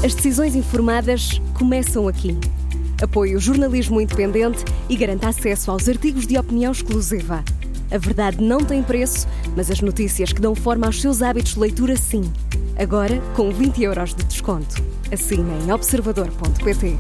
As decisões informadas começam aqui. Apoie o jornalismo independente e garanta acesso aos artigos de opinião exclusiva. A verdade não tem preço, mas as notícias que dão forma aos seus hábitos de leitura, sim. Agora, com 20€ de desconto. Assine em observador.pt.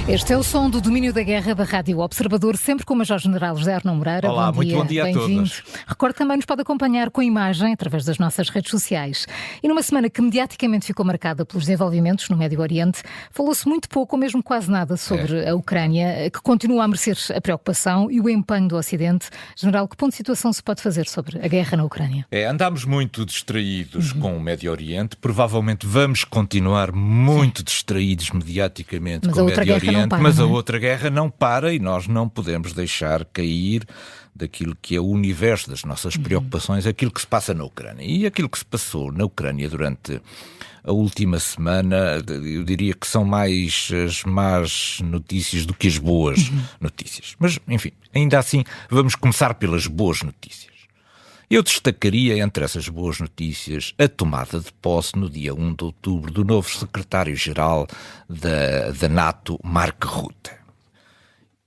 Este é o som do Domínio da Guerra da Rádio Observador, sempre com o Major-General José Arnão Moreira. Olá, muito bom dia a todos. Recordo também nos pode acompanhar com imagem através das nossas redes sociais. E numa semana que mediaticamente ficou marcada pelos desenvolvimentos no Médio Oriente, falou-se muito pouco ou mesmo quase nada sobre a Ucrânia, que continua a merecer a preocupação e o empenho do Ocidente. General, que ponto de situação se pode fazer sobre a guerra na Ucrânia? Andámos muito distraídos com o Médio Oriente, provavelmente vamos continuar muito distraídos mediaticamente com o Médio Oriente. Mas a outra guerra não para e nós não podemos deixar cair daquilo que é o universo das nossas preocupações, aquilo que se passa na Ucrânia. E aquilo que se passou na Ucrânia durante a última semana, eu diria que são mais as más notícias do que as boas notícias. Mas, enfim, ainda assim, vamos começar pelas boas notícias. Eu destacaria entre essas boas notícias a tomada de posse no dia 1 de outubro do novo secretário-geral da NATO, Mark Rutte.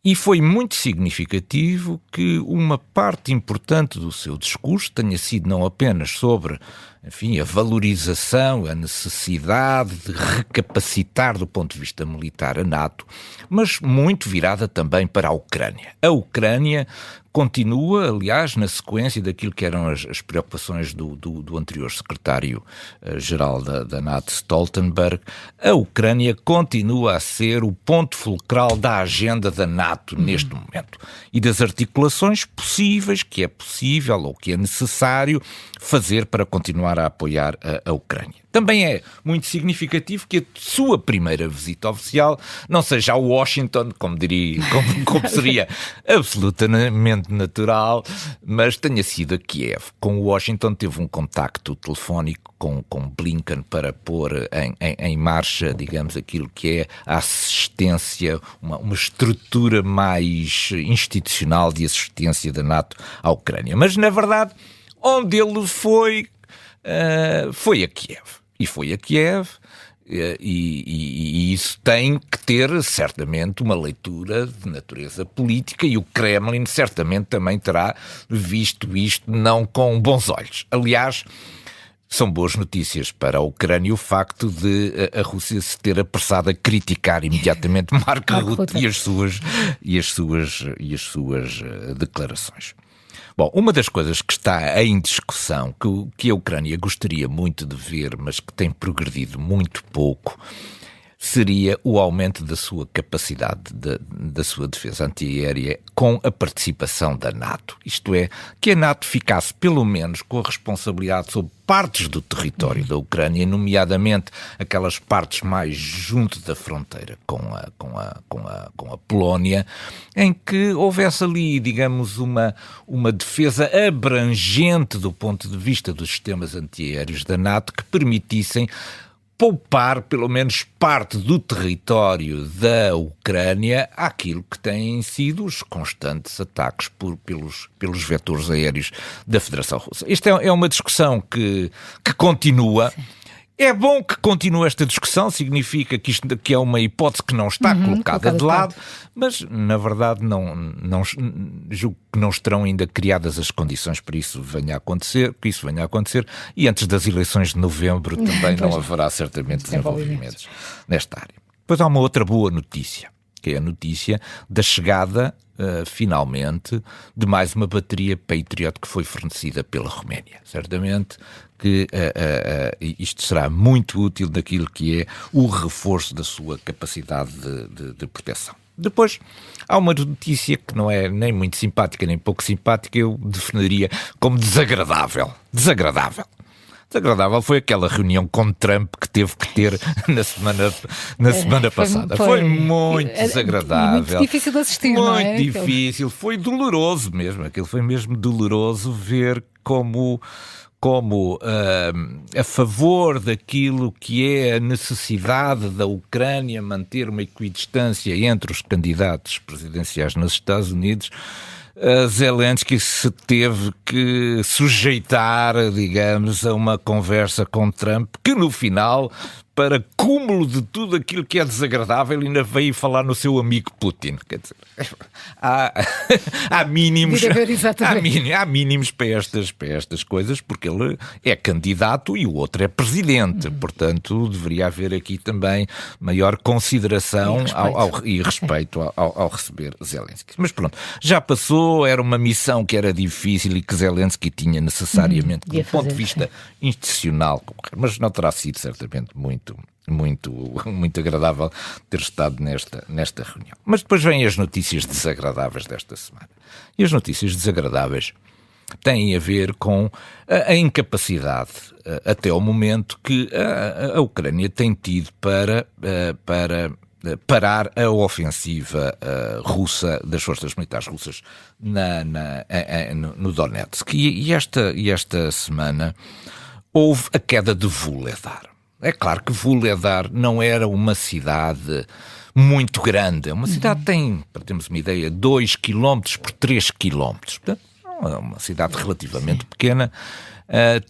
E foi muito significativo que uma parte importante do seu discurso tenha sido não apenas sobre, enfim, a valorização, a necessidade de recapacitar do ponto de vista militar a NATO, mas muito virada também para a Ucrânia. A Ucrânia continua, aliás, na sequência daquilo que eram as preocupações do anterior secretário-geral da NATO, Stoltenberg. A Ucrânia continua a ser o ponto fulcral da agenda da NATO neste momento e das articulações possíveis, que é possível ou que é necessário fazer para continuar a apoiar a Ucrânia. Também é muito significativo que a sua primeira visita oficial não seja a Washington, como seria absolutamente natural, mas tenha sido a Kiev. Com Washington teve um contacto telefónico com Blinken para pôr em marcha, digamos, aquilo que é a assistência, uma estrutura mais institucional de assistência da NATO à Ucrânia. Mas, na verdade, onde ele foi a Kiev. E foi a Kiev, e isso tem que ter, certamente, uma leitura de natureza política, e o Kremlin certamente também terá visto isto não com bons olhos. Aliás, são boas notícias para a Ucrânia o facto de a Rússia se ter apressado a criticar imediatamente Mark Rutte e as suas declarações. Bom, uma das coisas que está em discussão, que a Ucrânia gostaria muito de ver, mas que tem progredido muito pouco, seria o aumento da sua capacidade da sua defesa antiaérea com a participação da NATO. Isto é, que a NATO ficasse pelo menos com a responsabilidade sobre partes do território da Ucrânia, nomeadamente aquelas partes mais junto da fronteira com a Polónia, em que houvesse ali, digamos, uma defesa abrangente do ponto de vista dos sistemas antiaéreos da NATO que permitissem poupar pelo menos parte do território da Ucrânia àquilo que têm sido os constantes ataques pelos vetores aéreos da Federação Russa. Esta é uma discussão que continua. Sim. É bom que continue esta discussão, significa que é uma hipótese que não está colocada de lado, mas, na verdade, não julgo que não estarão ainda criadas as condições para que isso venha a acontecer, e antes das eleições de novembro também não haverá certamente desenvolvimentos nesta área. Depois há uma outra boa notícia, que é a notícia da chegada, finalmente, de mais uma bateria Patriot que foi fornecida pela Roménia. Certamente que isto será muito útil naquilo que é o reforço da sua capacidade de proteção. Depois, há uma notícia que não é nem muito simpática nem pouco simpática, eu definiria como desagradável. Desagradável foi aquela reunião com Trump que teve que ter na semana passada. Foi muito desagradável. Muito difícil de assistir, não é? Muito difícil. Foi doloroso mesmo. Aquilo foi mesmo doloroso ver como a favor daquilo que é a necessidade da Ucrânia manter uma equidistância entre os candidatos presidenciais nos Estados Unidos, Zelensky se teve que sujeitar, digamos, a uma conversa com Trump, que no final, para cúmulo de tudo aquilo que é desagradável, ainda veio falar no seu amigo Putin. Quer dizer, há mínimos para estas coisas, porque ele é candidato e o outro é presidente. Portanto, deveria haver aqui também maior consideração e respeito ao receber Zelensky. Mas pronto, já passou, era uma missão que era difícil e que Zelensky tinha necessariamente, do ponto de vista institucional, mas não terá sido certamente muito agradável ter estado nesta reunião. Mas depois vêm as notícias desagradáveis desta semana. E as notícias desagradáveis têm a ver com a incapacidade, até ao momento, que a Ucrânia tem tido para parar a ofensiva russa, das forças militares russas no Donetsk. E esta semana houve a queda de Vuhledar. É claro que Vuhledar não era uma cidade muito grande. Uma cidade tem, para termos uma ideia, 2 km por 3 km. Portanto, é uma cidade relativamente pequena.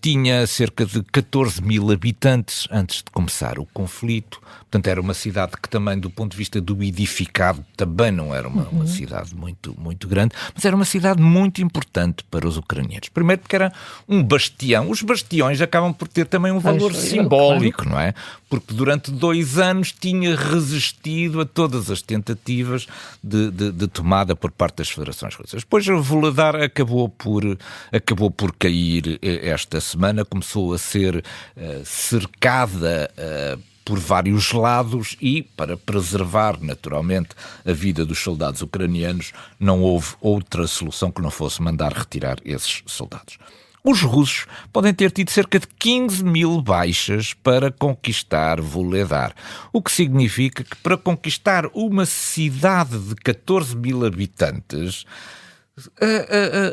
Tinha cerca de 14 mil habitantes antes de começar o conflito. Portanto, era uma cidade que também, do ponto de vista do edificado, também não era uma cidade muito grande, mas era uma cidade muito importante para os ucranianos. Primeiro porque era um bastião. Os bastiões acabam por ter também um valor simbólico, não é? Porque durante 2 anos tinha resistido a todas as tentativas de tomada por parte das federações russas. Depois Vuhledar acabou por cair esta semana, começou a ser cercada por vários lados e, para preservar naturalmente a vida dos soldados ucranianos, não houve outra solução que não fosse mandar retirar esses soldados. Os russos podem ter tido cerca de 15 mil baixas para conquistar Vuhledar, o que significa que para conquistar uma cidade de 14 mil habitantes,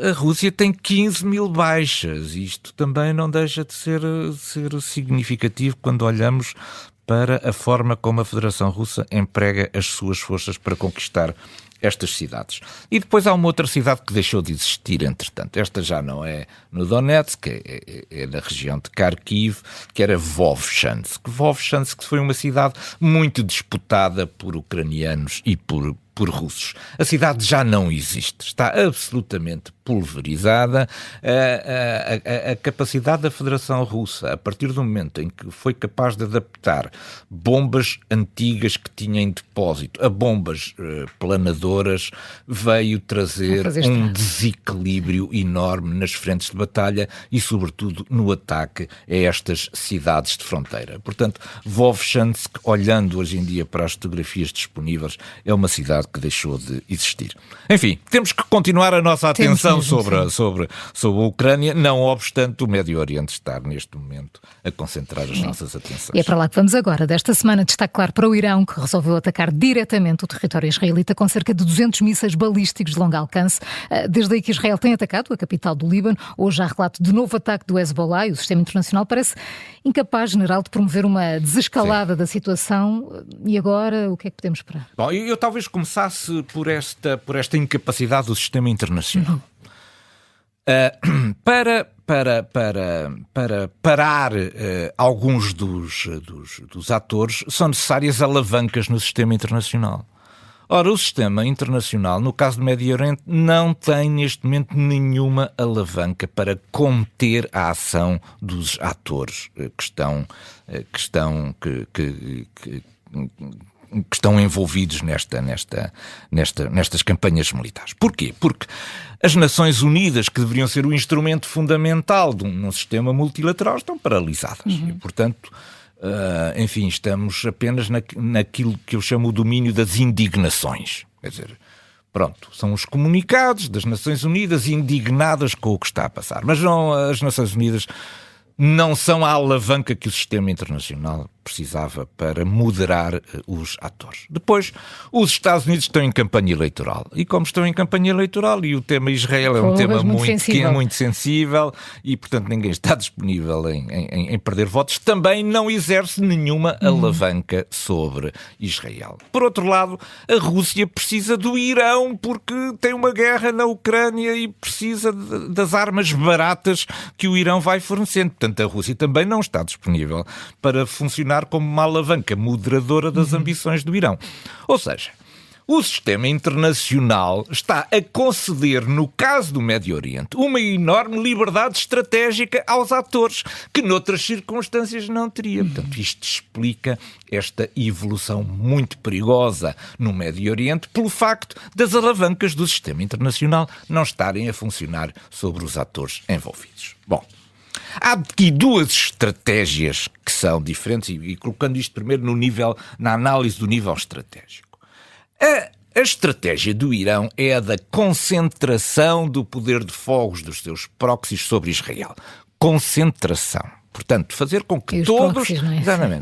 a Rússia tem 15 mil baixas. Isto também não deixa de ser significativo quando olhamos para a forma como a Federação Russa emprega as suas forças para conquistar estas cidades. E depois há uma outra cidade que deixou de existir, entretanto. Esta já não é no Donetsk, é na região de Kharkiv, que era Vovchansk. Vovchansk foi uma cidade muito disputada por ucranianos e por russos. A cidade já não existe, está absolutamente pulverizada. A capacidade da Federação Russa, a partir do momento em que foi capaz de adaptar bombas antigas que tinha em depósito a bombas planadoras, veio trazer um desequilíbrio enorme nas frentes de batalha e, sobretudo, no ataque a estas cidades de fronteira. Portanto, Vovchansk, olhando hoje em dia para as fotografias disponíveis, é uma cidade que deixou de existir. Enfim, temos que continuar a nossa atenção sobre a Ucrânia, não obstante o Médio Oriente estar neste momento a concentrar as nossas atenções. E é para lá que vamos agora. Desta semana, destaque claro para o Irão, que resolveu atacar diretamente o território israelita com cerca de 200 mísseis balísticos de longo alcance. Desde aí que Israel tem atacado a capital do Líbano. Hoje há relato de novo ataque do Hezbollah e o sistema internacional parece incapaz, general, de promover uma desescalada da situação. E agora, o que é que podemos esperar? Bom, eu talvez começasse por esta incapacidade do sistema internacional. Para parar alguns dos atores, são necessárias alavancas no sistema internacional. Ora, o sistema internacional, no caso do Médio Oriente, não tem neste momento nenhuma alavanca para conter a ação dos atores que estão envolvidos nestas campanhas militares. Porquê? Porque as Nações Unidas, que deveriam ser o instrumento fundamental de um sistema multilateral, estão paralisadas. E, portanto, enfim, estamos apenas naquilo que eu chamo o domínio das indignações. Quer dizer, pronto, são os comunicados das Nações Unidas indignadas com o que está a passar. Mas não, as Nações Unidas não são a alavanca que o sistema internacional precisava para moderar os atores. Depois, os Estados Unidos estão em campanha eleitoral. E como estão em campanha eleitoral, e o tema Israel é um tema muito sensível, e portanto ninguém está disponível em perder votos, também não exerce nenhuma alavanca sobre Israel. Por outro lado, a Rússia precisa do Irão porque tem uma guerra na Ucrânia e precisa das armas baratas que o Irão vai fornecendo. Portanto, a Rússia também não está disponível para funcionar como uma alavanca moderadora das ambições do Irão. Ou seja, o sistema internacional está a conceder, no caso do Médio Oriente, uma enorme liberdade estratégica aos atores, que noutras circunstâncias não teria. Portanto, isto explica esta evolução muito perigosa no Médio Oriente pelo facto das alavancas do sistema internacional não estarem a funcionar sobre os atores envolvidos. Bom, há aqui duas estratégias que são diferentes, e colocando isto primeiro na análise do nível estratégico. A estratégia do Irão é a da concentração do poder de fogos dos seus proxies sobre Israel. Concentração. Portanto, fazer com que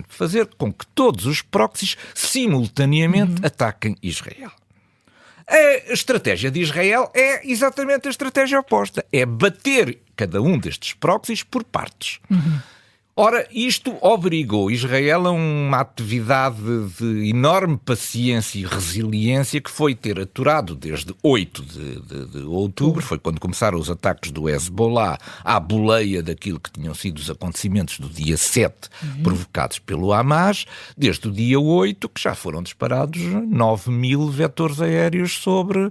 fazer com que todos os proxies simultaneamente ataquem Israel. A estratégia de Israel é exatamente a estratégia oposta. É bater cada um destes proxies por partes. Ora, isto obrigou Israel a uma atividade de enorme paciência e resiliência que foi ter aturado desde 8 de outubro, foi quando começaram os ataques do Hezbollah à boleia daquilo que tinham sido os acontecimentos do dia 7, provocados pelo Hamas, desde o dia 8, que já foram disparados 9.000 vetores aéreos sobre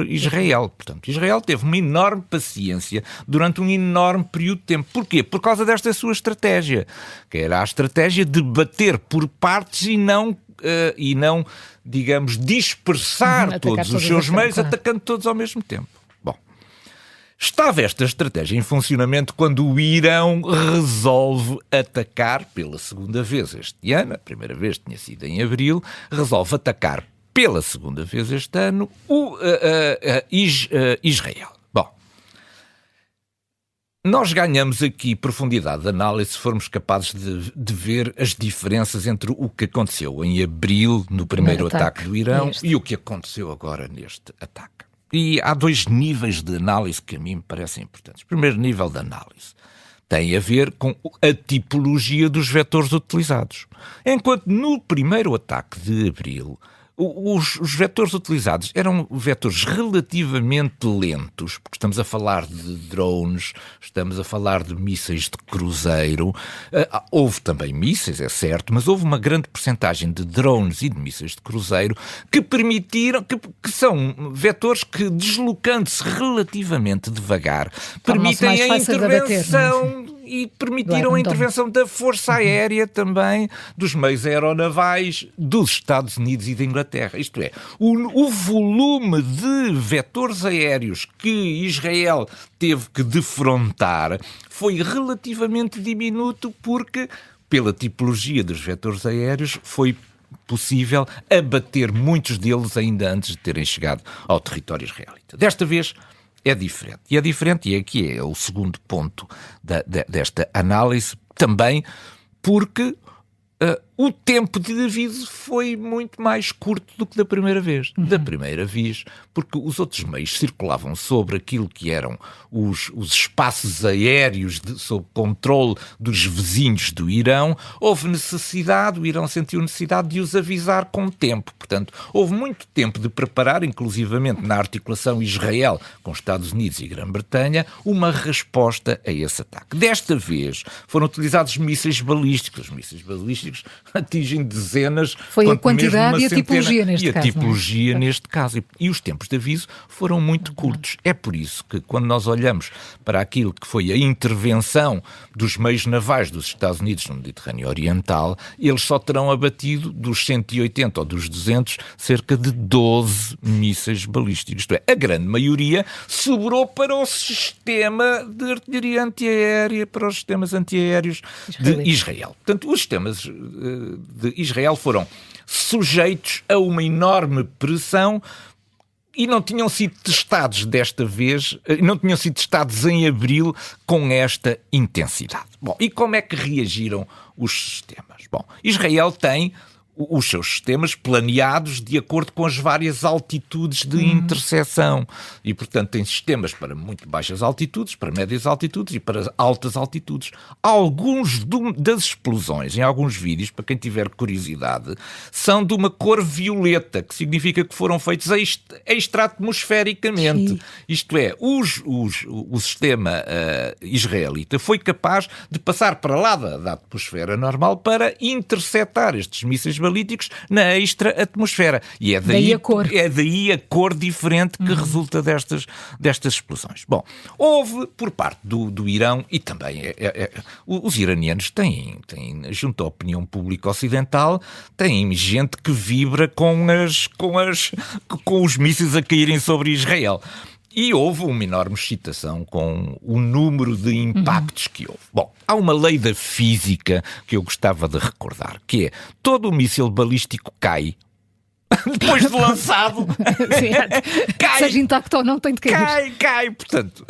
Israel. Portanto, Israel teve uma enorme paciência durante um enorme período de tempo. Porquê? Por causa desta sua estratégia, que era a estratégia de bater por partes e não, digamos, dispersar todos os seus meios, atacando todos ao mesmo tempo. Bom, estava esta estratégia em funcionamento quando o Irão resolve atacar pela segunda vez este ano, a primeira vez tinha sido em abril, resolve atacar pela segunda vez este ano Israel. Nós ganhamos aqui profundidade de análise se formos capazes de ver as diferenças entre o que aconteceu em abril, no primeiro ataque do Irão, e o que aconteceu agora neste ataque. E há dois níveis de análise que a mim me parecem importantes. O primeiro nível de análise tem a ver com a tipologia dos vetores utilizados. Enquanto no primeiro ataque de abril os vetores utilizados eram vetores relativamente lentos, porque estamos a falar de drones, estamos a falar de mísseis de cruzeiro, houve também mísseis, é certo, mas houve uma grande percentagem de drones e de mísseis de cruzeiro que permitiram, que são vetores que, deslocando-se relativamente devagar, permitem a intervenção e permitiram a intervenção da Força Aérea também, dos meios aeronavais dos Estados Unidos e da Inglaterra. Isto é, o volume de vetores aéreos que Israel teve que defrontar foi relativamente diminuto porque, pela tipologia dos vetores aéreos, foi possível abater muitos deles ainda antes de terem chegado ao território israelita. Desta vez é diferente. E é diferente, e aqui é o segundo ponto desta análise, também porque o tempo de aviso foi muito mais curto do que da primeira vez. Da primeira vez, porque os outros meios circulavam sobre aquilo que eram os espaços aéreos sob controle dos vizinhos do Irão. Houve necessidade, o Irão sentiu necessidade de os avisar com tempo. Portanto, houve muito tempo de preparar, inclusivamente na articulação Israel com Estados Unidos e Grã-Bretanha, uma resposta a esse ataque. Desta vez foram utilizados mísseis balísticos. Os mísseis balísticos atingem dezenas... Foi a quantidade e a tipologia neste caso. E a tipologia neste caso. E os tempos de aviso foram muito curtos. É por isso que, quando nós olhamos para aquilo que foi a intervenção dos meios navais dos Estados Unidos no Mediterrâneo Oriental, eles só terão abatido dos 180 ou dos 200 cerca de 12 mísseis balísticos. Isto é, a grande maioria sobrou para o sistema de artilharia antiaérea, para os sistemas antiaéreos de Israel. Portanto, os sistemas de Israel foram sujeitos a uma enorme pressão e não tinham sido testados desta vez, não tinham sido testados em abril com esta intensidade. Bom, e como é que reagiram os sistemas? Bom, Israel tem os seus sistemas planeados de acordo com as várias altitudes de interseção. E, portanto, tem sistemas para muito baixas altitudes, para médias altitudes e para altas altitudes. Alguns das explosões, em alguns vídeos, para quem tiver curiosidade, são de uma cor violeta, que significa que foram feitos extra-atmosfericamente. Sim. Isto é, o sistema israelita foi capaz de passar para lá da atmosfera normal para interceptar estes mísseis balísticos na extra-atmosfera. E é daí a cor diferente que resulta destas explosões. Bom, houve por parte do Irão, e também os iranianos têm, junto à opinião pública ocidental, têm gente que vibra com os mísseis a caírem sobre Israel. E houve uma enorme excitação com o número de impactos que houve. Bom, há uma lei da física que eu gostava de recordar, que é: todo o míssil balístico cai depois de lançado. Cai, seja intacto ou não, tem de cair. Cai. Portanto,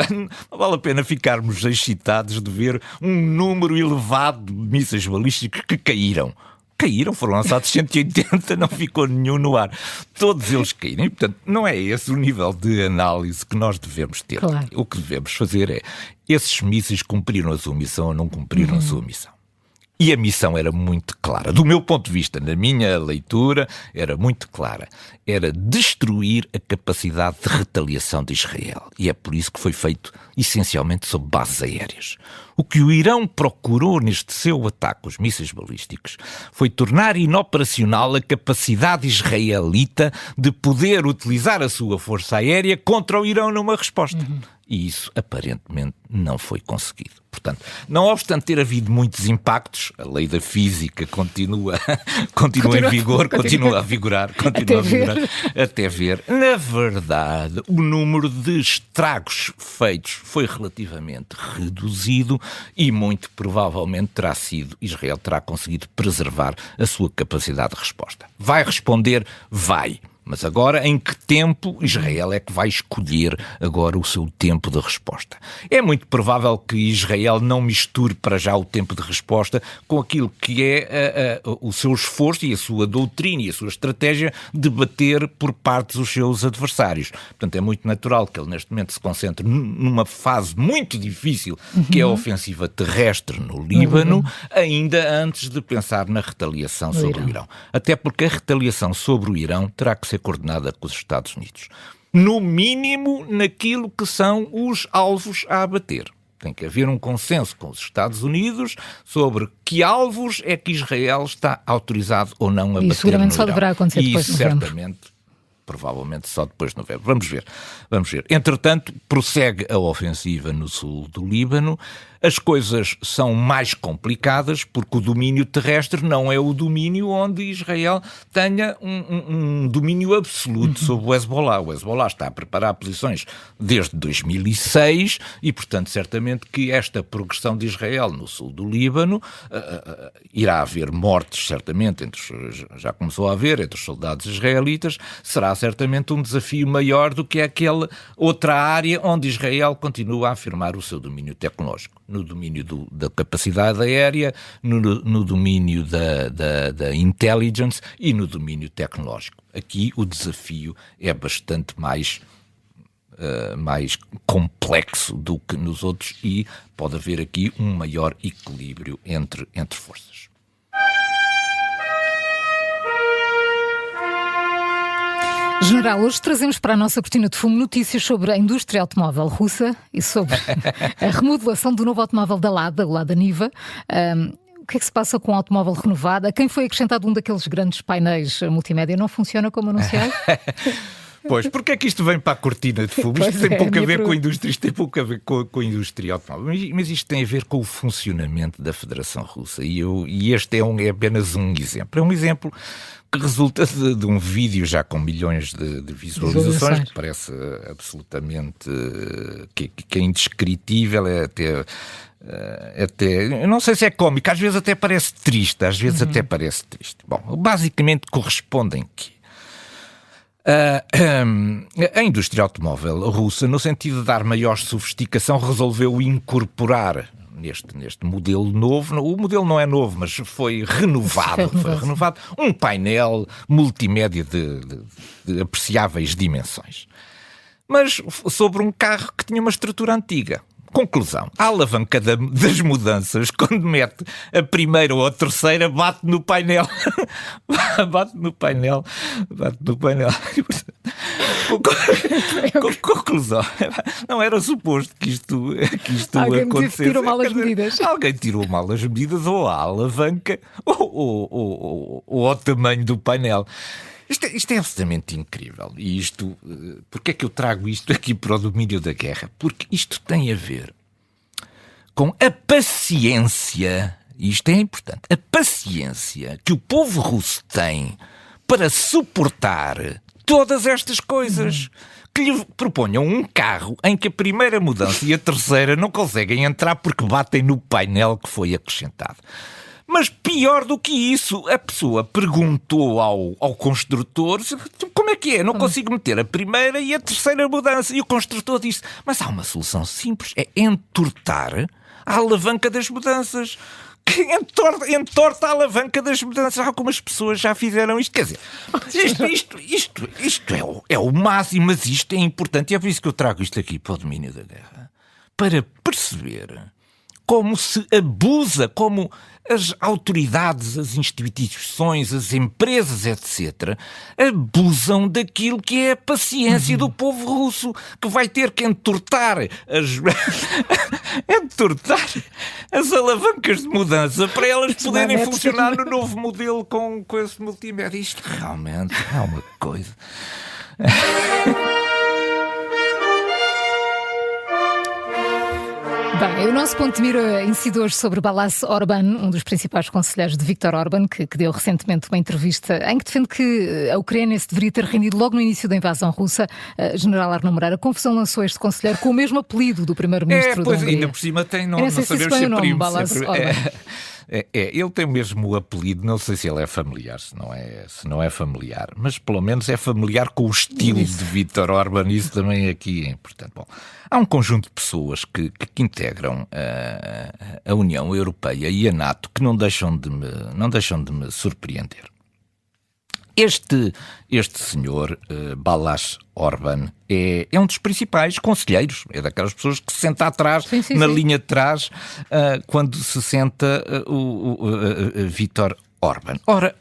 não vale a pena ficarmos excitados de ver um número elevado de mísseis balísticos que caíram, foram lançados 180, não ficou nenhum no ar. Todos eles caíram. E, portanto, não é esse o nível de análise que nós devemos ter. Claro. O que devemos fazer é: esses mísseis cumpriram a sua missão ou não cumpriram a sua missão? E a missão era muito clara. Do meu ponto de vista, na minha leitura, era muito clara. Era destruir a capacidade de retaliação de Israel. E é por isso que foi feito essencialmente sob bases aéreas. O que o Irão procurou neste seu ataque aos mísseis balísticos foi tornar inoperacional a capacidade israelita de poder utilizar a sua força aérea contra o Irão numa resposta. E isso, aparentemente, não foi conseguido. Portanto, não obstante ter havido muitos impactos, a lei da física continua em vigor, continua a vigorar, até ver. Na verdade, o número de estragos feitos foi relativamente reduzido e muito provavelmente Israel terá conseguido preservar a sua capacidade de resposta. Vai responder? Vai. Mas agora, em que tempo Israel é que vai escolher agora o seu tempo de resposta? É muito provável que Israel não misture para já o tempo de resposta com aquilo que é o seu esforço e a sua doutrina e a sua estratégia de bater por parte dos seus adversários. Portanto, é muito natural que ele neste momento se concentre numa fase muito difícil, que é a ofensiva terrestre no Líbano, ainda antes de pensar na retaliação sobre o Irão. Até porque a retaliação sobre o Irão terá que ser coordenada com os Estados Unidos. No mínimo, naquilo que são os alvos a abater. Tem que haver um consenso com os Estados Unidos sobre que alvos é que Israel está autorizado ou não a bater no Irão. E seguramente só deverá acontecer depois de novembro. Certamente, provavelmente só depois de novembro. Vamos ver. Entretanto, prossegue a ofensiva no sul do Líbano. As coisas são mais complicadas porque o domínio terrestre não é o domínio onde Israel tenha um domínio absoluto sobre o Hezbollah. O Hezbollah está a preparar posições desde 2006 e, portanto, certamente que esta progressão de Israel no sul do Líbano irá haver mortes, certamente, já começou a haver, entre os soldados israelitas. Será certamente um desafio maior do que aquela outra área onde Israel continua a afirmar o seu domínio tecnológico. No domínio da capacidade aérea, no domínio da intelligence e no domínio tecnológico. Aqui o desafio é bastante mais complexo do que nos outros e pode haver aqui um maior equilíbrio entre forças. General, hoje trazemos para a nossa cortina de fumo notícias sobre a indústria automóvel russa e sobre a remodelação do novo automóvel da Lada, o Lada Niva. O que é que se passa com o automóvel renovado? A quem foi acrescentado um daqueles grandes painéis multimédia não funciona como anunciado? Pois, porque é que isto vem para a cortina de fumo? Isto tem pouco a ver com a indústria, isto tem pouco a ver com a indústria automóvel, mas isto tem a ver com o funcionamento da Federação Russa e este é apenas um exemplo. É um exemplo que resulta de um vídeo já com milhões de visualizações, que parece absolutamente que é indescritível, é até, eu não sei se é cómico, às vezes até parece triste, Bom, basicamente correspondem que A indústria automóvel russa, no sentido de dar maior sofisticação, resolveu incorporar neste modelo novo. O modelo não é novo, mas foi renovado. Foi renovado um painel multimédia de apreciáveis dimensões. Mas sobre um carro que tinha uma estrutura antiga. Conclusão, a alavanca das mudanças, quando mete a primeira ou a terceira, bate no painel. Bate no painel. Conclusão, não era suposto que isto Alguém acontecesse. Tirou mal as medidas. Alguém tirou mal as medidas, ou a alavanca, ou ao tamanho do painel. Isto é absolutamente incrível. E porque é que eu trago isto aqui para o domínio da guerra? Porque isto tem a ver com a paciência, e isto é importante, a paciência que o povo russo tem para suportar todas estas coisas. Que lhe proponham um carro em que a primeira mudança e a terceira não conseguem entrar porque batem no painel que foi acrescentado. Mas pior do que isso, a pessoa perguntou ao construtor como é que é, não consigo meter a primeira e a terceira mudança. E o construtor disse, mas há uma solução simples, é entortar a alavanca das mudanças. Entorta a alavanca das mudanças. Algumas pessoas já fizeram isto. Quer dizer, isto é o máximo, mas isto é importante. E é por isso que eu trago isto aqui para o domínio da guerra. Para perceber como se abusa, como as autoridades, as instituições, as empresas, etc., abusam daquilo que é a paciência do povo russo, que vai ter que entortar as alavancas de mudança para elas poderem funcionar no novo modelo com esse multimédia. Isto realmente é uma coisa... Bem, o nosso ponto de mira incide hoje sobre Balázs Orbán, um dos principais conselheiros de Viktor Orbán, que deu recentemente uma entrevista em que defende que a Ucrânia se deveria ter rendido logo no início da invasão russa. General Arnaud Moreira, a confusão lançou este conselheiro com o mesmo apelido do primeiro-ministro da Hungria. Ainda por cima tem, não sabemos se é primo. Ele tem o mesmo apelido, não sei se ele é familiar, se não é familiar, mas pelo menos é familiar com o estilo de Viktor Orbán, isso também aqui é importante. Bom, há um conjunto de pessoas que integram a União Europeia e a NATO que não deixam de me surpreender. Este senhor, Balázs Orbán, é um dos principais conselheiros, é daquelas pessoas que se senta atrás, linha de trás, quando se senta o Viktor Orbán. Ora,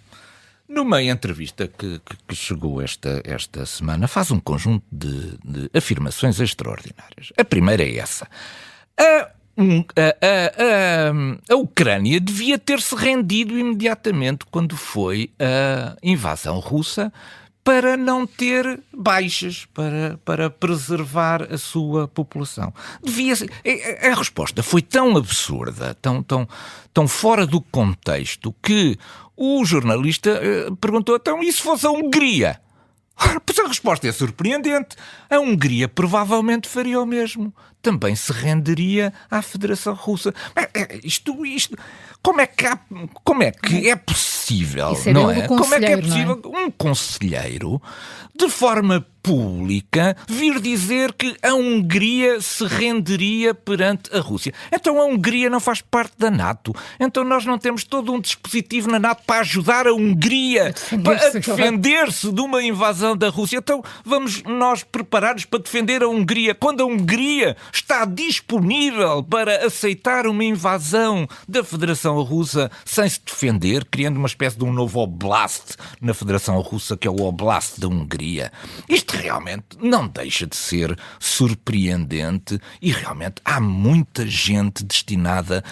numa entrevista que chegou esta semana, faz um conjunto de afirmações extraordinárias. A primeira é essa. A Ucrânia devia ter-se rendido imediatamente quando foi a invasão russa para não ter baixas, para preservar a sua população. A resposta foi tão absurda, tão fora do contexto, que o jornalista perguntou, então, e se fosse a Hungria? Pois a resposta é surpreendente. A Hungria provavelmente faria o mesmo. Também se renderia à Federação Russa. Isto como é que é possível, não é? Como é que é possível um conselheiro, de forma pública, vir dizer que a Hungria se renderia perante a Rússia? Então a Hungria não faz parte da NATO. Então nós não temos todo um dispositivo na NATO para ajudar a Hungria a defender-se de uma invasão da Rússia. Então vamos nós preparar-nos para defender a Hungria quando a Hungria está disponível para aceitar uma invasão da Federação Russa sem se defender, criando uma espécie de um novo oblast na Federação Russa, que é o Oblast da Hungria. Isto realmente não deixa de ser surpreendente e realmente há muita gente destinada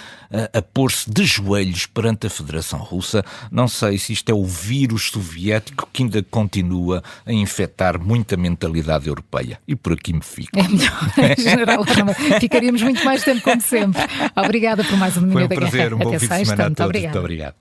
a pôr-se de joelhos perante a Federação Russa. Não sei se isto é o vírus soviético que ainda continua a infectar muita mentalidade europeia. E por aqui me fico. É melhor, General. Ficaríamos muito mais tempo, como sempre. Obrigada por mais um Domínio da Guerra. Foi um prazer, um bom fim de semana a todos. Muito obrigado.